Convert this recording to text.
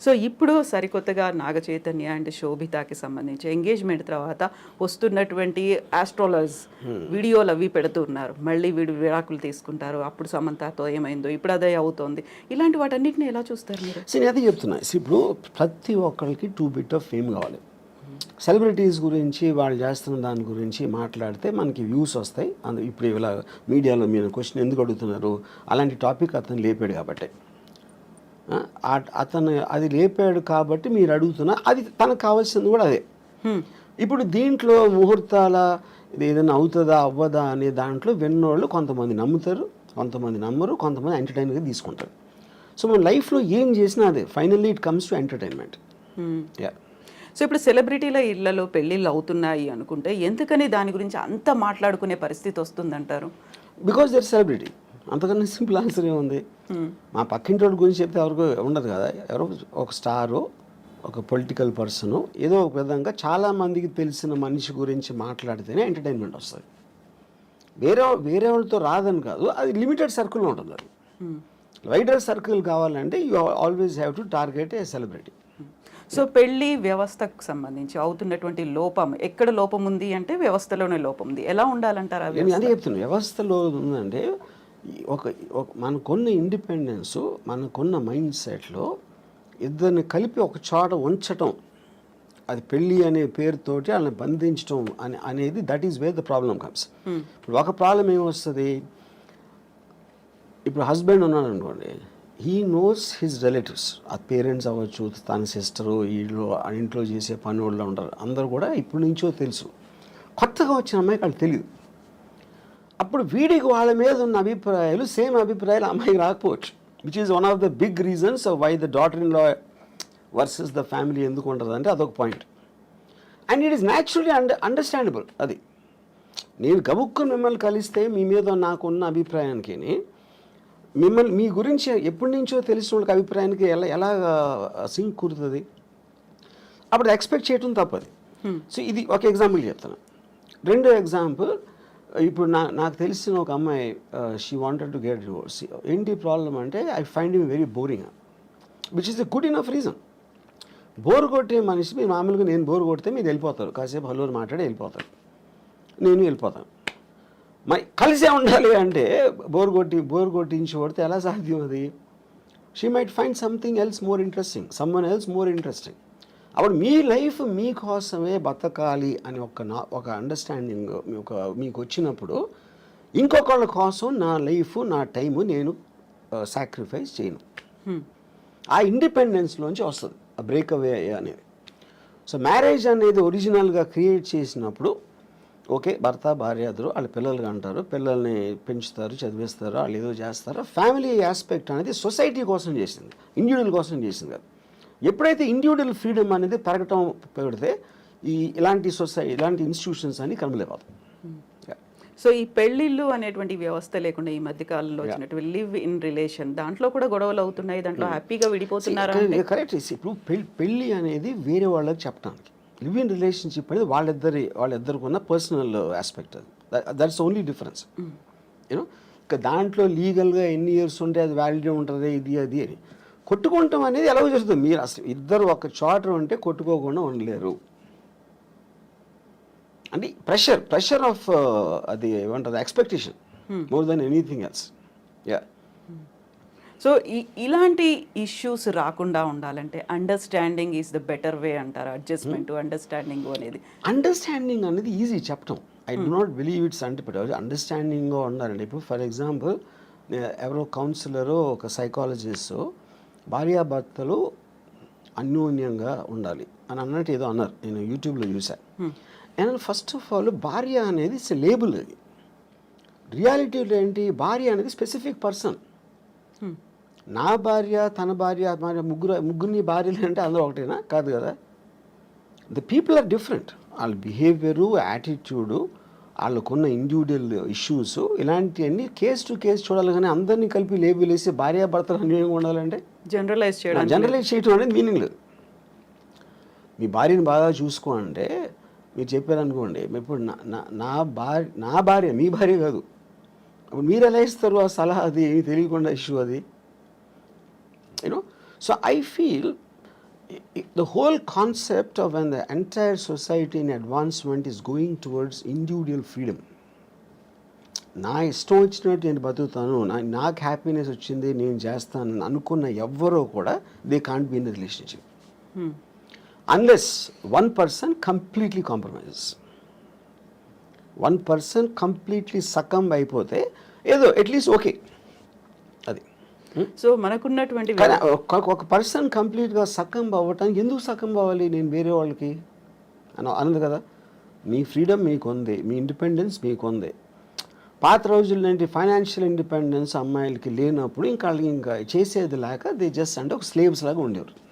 So ఇప్పుడు సరికొత్తగా Naga Chaitanya and శోభితాకి సంబంధించి ఎంగేజ్మెంట్ తర్వాత వస్తున్నటువంటి ఆస్ట్రాలజర్స్ వీడియోలు అవి పెడుతున్నారు. మళ్ళీ వీడు విడాకులు తీసుకుంటారు, అప్పుడు సమంతతో ఏమైందో ఇప్పుడు అదే అవుతోంది. ఇలాంటి వాటన్నిటిని ఎలా చూస్తారు మీరు? నేను అదే చెప్తున్నా. ఇప్పుడు ప్రతి ఒక్కరికి 2 bit ఆఫ్ ఫేమ్ కావాలి. సెలబ్రిటీస్ గురించి వాళ్ళు చేస్తున్న దాని గురించి మాట్లాడితే మనకి వ్యూస్ వస్తాయి. ఇప్పుడు ఇలా మీడియాలో మీరు క్వశ్చన్ ఎందుకు అడుగుతున్నారు, అలాంటి టాపిక్ అతను లేపాడు కాబట్టి, అతను అది లేపాడు కాబట్టి మీరు అడుగుతున్నా, అది తనకు కావాల్సింది కూడా అదే. ఇప్పుడు దీంట్లో ముహూర్తాల ఇది ఏదైనా అవుతుందా అవ్వదా అనే దాంట్లో విన్నోళ్ళు కొంతమంది నమ్ముతారు, కొంతమంది నమ్మరు, కొంతమంది ఎంటర్టైన్గా తీసుకుంటారు. సో మన లైఫ్లో ఏం చేసినా అదే finally it comes to entertainment. Yeah. So ఇప్పుడు సెలబ్రిటీల ఇళ్లలో పెళ్ళిళ్ళు అవుతున్నాయి అనుకుంటే ఎందుకని దాని గురించి అంత మాట్లాడుకునే పరిస్థితి వస్తుందంటారు? Because they're celebrity. అంతకన్నా సింపుల్ ఆన్సర్ ఏముంది? మా పక్కింటి వాళ్ళ గురించి చెప్తే ఎవరికి ఉండదు కదా. ఎవరో ఒక స్టారు, ఒక పొలిటికల్ పర్సను, ఏదో ఒక విధంగా చాలామందికి తెలిసిన మనిషి గురించి మాట్లాడితేనే ఎంటర్టైన్మెంట్ వస్తుంది. వేరే వాళ్ళతో రాదని కాదు, అది లిమిటెడ్ సర్కిల్లో ఉంటుంది. అది వైడర్ సర్కిల్ కావాలంటే you always have to target A celebrity. So పెళ్లి వ్యవస్థకు సంబంధించి అవుతున్నటువంటి లోపం, ఎక్కడ లోపం ఉంది అంటే వ్యవస్థలోనే లోపం ఉంది. ఎలా ఉండాలంటారు? నేను అదే చెప్తున్నాను. వ్యవస్థలో ఉందంటే మనకున్న ఇండిపెండెన్సు, మనకున్న మైండ్ సెట్లో ఇద్దరిని కలిపి ఒక చోట ఉంచటం, అది పెళ్ళి అనే పేరుతోటి వాళ్ళని బంధించడం అనేది that is where the problem comes. ఇప్పుడు ఒక ప్రాబ్లం ఏమొస్తుంది, ఇప్పుడు హస్బెండ్ ఉన్నాడు అనుకోండి, హీ నోస్ హిజ్ రిలేటివ్స్, ఆ పేరెంట్స్ అవ్వచ్చు, తన సిస్టరు, వీళ్ళు ఇంట్లో చేసే పని వాళ్ళు ఉంటారు, అందరూ కూడా ఇప్పటి నుంచో తెలుసు. కొత్తగా వచ్చిన అమ్మాయికి వాళ్ళు తెలియదు. అప్పుడు వీడికి వాళ్ళ మీద ఉన్న అభిప్రాయాలు సేమ్ అభిప్రాయాలు అమ్మాయికి రాకపోవచ్చు, which is one of the big reasons why the daughter in law versus the family ఎందుకు ఉంటుంది అంటే అదొక point. And it is naturally understandable. అది నేను గబుక్కుని మిమ్మల్ని కలిస్తే మీ మీద నాకున్న అభిప్రాయానికి మిమ్మల్ని మీ గురించి ఎప్పటి నుంచో తెలిసిన వాళ్ళకి అభిప్రాయానికి ఎలా సింక్ కుదురుతుంది? అప్పుడు ఎక్స్పెక్ట్ చేయటం తప్పది. సో ఇది ఒక ఎగ్జాంపుల్ చెప్తాను. రెండో ఎగ్జాంపుల్, ఇప్పుడు నాకు తెలిసిన ఒక అమ్మాయి, she wanted to get divorce. ఏంటి ప్రాబ్లం అంటే, I find him very boring, which is a good enough reason. Bore కొట్టే మనిషి, మీరు మామూలుగా నేను బోర్ కొడితే మీరు వెళ్ళిపోతారు, కాసేపు హలో మాట్లాడి వెళ్ళిపోతారు, నేను వెళ్ళిపోతాను. మరి కలిసే ఉండాలి అంటే బోర్ కొట్టించి కొడితే ఎలా సాధ్యం? అది she might find something else more interesting, someone else more interesting. అప్పుడు మీ లైఫ్ మీకోసమే బతకాలి అని ఒక అండర్స్టాండింగ్ మీకు వచ్చినప్పుడు ఇంకొకళ్ళ కోసం నా లైఫ్, నా టైము నేను సాక్రిఫైస్ చేయను. ఆ ఇండిపెండెన్స్లోంచి వస్తుంది ఆ బ్రేక్అవే అనేది. సో మ్యారేజ్ అనేది ఒరిజినల్గా క్రియేట్ చేసినప్పుడు ఓకే, భర్త భార్య ఇద్దరు వాళ్ళ పిల్లలుగా అంటారు, పిల్లల్ని పెంచుతారు, చదివిస్తారు, వాళ్ళు ఏదో చేస్తారు. ఫ్యామిలీ ఆస్పెక్ట్ అనేది సొసైటీ కోసం చేసింది, ఇండివిజువల్ కోసం చేసింది కాదు. ఎప్పుడైతే ఇండివిజువల్ ఫ్రీడమ్ అనేది పెడితే ఇలాంటి ఇలాంటి ఇన్స్టిట్యూషన్స్ అన్ని కనబలేకపోతాయి. సో ఈ పెళ్ళిళ్ళు అనేటువంటి వ్యవస్థ లేకుండా ఈ మధ్య కాలంలో వచ్చినటువంటి లివ్ ఇన్ రిలేషన్, దాంట్లో కూడా గొడవలు అవుతున్నాయి, దాంట్లో హ్యాపీగా విడిపోతున్నారు. కరెక్ట్. ఇప్పుడు పెళ్ళి అనేది వేరే వాళ్ళకి చెప్పడానికి, లివ్ ఇన్ రిలేషన్షిప్ అనేది వాళ్ళిద్దరికి ఉన్న పర్సనల్ ఆస్పెక్ట్. అది దట్స్ ఓన్లీ డిఫరెన్స్. యూనో, ఇక దాంట్లో లీగల్గా ఎన్ని ఇయర్స్ ఉంటే అది వ్యాలిడిటీ ఉంటుంది, ఇది అది అని కొట్టుకుంటాం అనేది ఎలా చేస్తుంది? మీరు అసలు ఇద్దరు ఒక చోట ఉంటే కొట్టుకోకుండా ఉండలేరు. అంటే ప్రెషర్ ఆఫ్ అది ఏమంటుంది, expectation more than anything else. Yeah. So ఇలాంటి ఇష్యూస్ రాకుండా ఉండాలంటే understanding is the better way అంటారు. అడ్జస్ట్మెంట్ అండర్స్టాండింగ్ అనేది ఈజీ చెప్పటం. I do not believe it's అండర్స్టాండింగ్గా ఉండాలండి. ఇప్పుడు ఫర్ ఎగ్జాంపుల్, ఎవరో కౌన్సిలరు, ఒక సైకాలజిస్ట్ భార్యాభర్తలు అన్యోన్యంగా ఉండాలి అని అన్నట్టు ఏదో అన్నారు, నేను యూట్యూబ్లో చూసాను. అండ్ ఫస్ట్ ఆఫ్ ఆల్, భార్య అనేది ఇట్స్ లేబుల్. అది రియాలిటీలో ఏంటి, భార్య అనేది స్పెసిఫిక్ పర్సన్. నా భార్య, తన భార్య, ముగ్గురిని భార్యలు అంటే అందరూ ఒకటేనా? కాదు కదా. The people are different. వాళ్ళ బిహేవియరు, యాటిట్యూడు, వాళ్ళకున్న ఇండివిజువల్ ఇష్యూస్, ఇలాంటివన్నీ కేస్ టు కేస్ చూడాలి. కానీ అందరినీ కలిపి లేబుల్ వేసి భార్యాభర్తలు అన్యోన్యంగా ఉండాలంటే జనరలైజ్ చేయడం అనేది మీనింగ్ లేదు. మీ భార్యని బాగా చూసుకో అంటే మీరు చెప్పారనుకోండి, ఇప్పుడు నా భార్య మీ భార్య కాదు, అప్పుడు మీరు ఎలా ఇస్తారు ఆ సలహా? అది ఏమి తెలియకుండా ఇష్యూ అది, you know. So I feel the whole concept of when the entire society in advancement is going towards individual freedom. నా ఇష్టం వచ్చినట్టు నేను బతుకుతాను, నాకు హ్యాపీనెస్ వచ్చింది నేను చేస్తాను అనుకున్న ఎవ్వరూ కూడా they can't be in the relationship unless one person completely compromises. One person completely succumb అయిపోతే ఏదో అట్లీస్ట్ ఓకే అది. సో మనకున్నటువంటి కానీ ఒక పర్సన్ కంప్లీట్గా సకంబ్ అవ్వటానికి ఎందుకు సకంబ్ అవ్వాలి నేను వేరే వాళ్ళకి అన్నది కదా. మీ ఫ్రీడమ్ మీకు ఉంది, మీ ఇండిపెండెన్స్ మీకు ఉంది. పాత రోజుల్లో ఏంటి ఫైనాన్షియల్ ఇండిపెండెన్స్ అమ్మాయిలకి లేనప్పుడు ఇంకా వాళ్ళకి ఇంకా చేసేది లేక దే జస్ట్ అంటే ఒక స్లేవ్స్ లాగా ఉండేవారు.